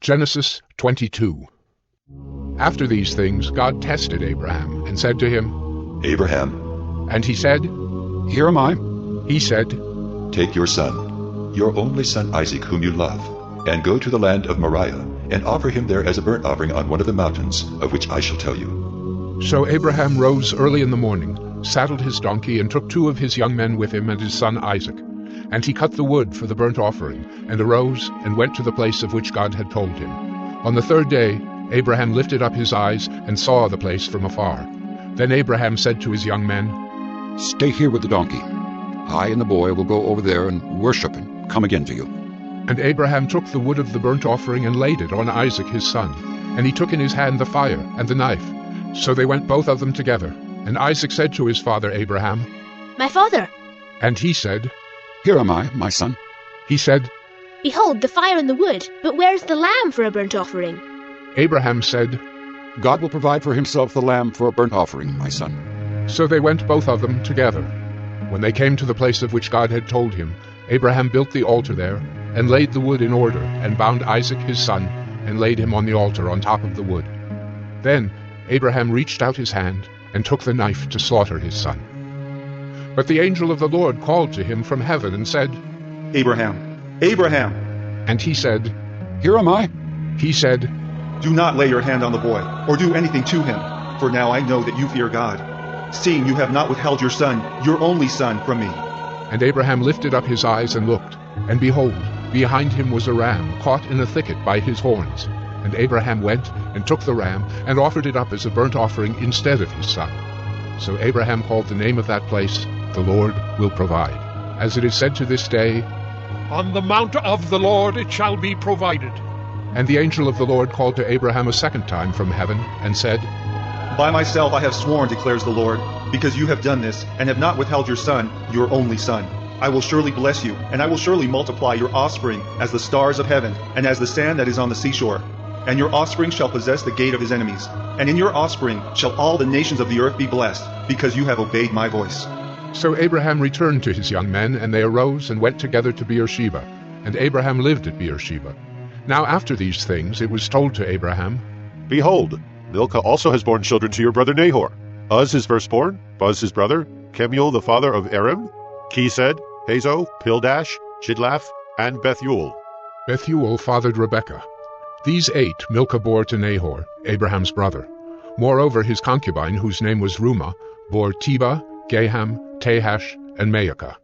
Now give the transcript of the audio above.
Genesis 22. After these things God tested Abraham, and said to him, Abraham. And he said, Here am I. He said, Take your son, your only son Isaac, whom you love, and go to the land of Moriah, and offer him there as a burnt offering on one of the mountains, of which I shall tell you. So Abraham rose early in the morning, saddled his donkey, and took 2 of his young men with him and his son Isaac. And he cut the wood for the burnt offering, and arose, and went to the place of which God had told him. On the 3rd day Abraham lifted up his eyes, and saw the place from afar. Then Abraham said to his young men, Stay here with the donkey. I and the boy will go over there and worship and come again to you. And Abraham took the wood of the burnt offering, and laid it on Isaac his son. And he took in his hand the fire and the knife. So they went both of them together. And Isaac said to his father Abraham, My father. And he said, Here am I, my son. He said, Behold, the fire and the wood, but where is the lamb for a burnt offering? Abraham said, God will provide for himself the lamb for a burnt offering, my son. So they went both of them together. When they came to the place of which God had told him, Abraham built the altar there, and laid the wood in order, and bound Isaac his son, and laid him on the altar on top of the wood. Then Abraham reached out his hand, and took the knife to slaughter his son. But the angel of the Lord called to him from heaven, and said, Abraham, Abraham. And he said, Here am I. He said, Do not lay your hand on the boy, or do anything to him, for now I know that you fear God, seeing you have not withheld your son, your only son, from me. And Abraham lifted up his eyes and looked, and behold, behind him was a ram caught in a thicket by his horns. And Abraham went and took the ram, and offered it up as a burnt offering instead of his son. So Abraham called the name of that place, The Lord Will Provide. As it is said to this day, On the mount of the Lord it shall be provided. And the angel of the Lord called to Abraham a second time from heaven, and said, By myself I have sworn, declares the Lord, because you have done this, and have not withheld your son, your only son. I will surely bless you, and I will surely multiply your offspring as the stars of heaven, and as the sand that is on the seashore. And your offspring shall possess the gate of his enemies. And in your offspring shall all the nations of the earth be blessed, because you have obeyed my voice. So Abraham returned to his young men, and they arose and went together to Beersheba. And Abraham lived at Beersheba. Now after these things it was told to Abraham, Behold, Milcah also has borne children to your brother Nahor. Uz his firstborn, Buz his brother, Kemuel the father of Aram, Kesed, Hazo, Pildash, Chidlaph, and Bethuel. Bethuel fathered Rebekah. These 8 Milcah bore to Nahor, Abraham's brother. Moreover his concubine, whose name was Reumah, bore Tebah, Gaham, Tahash, and Maacah.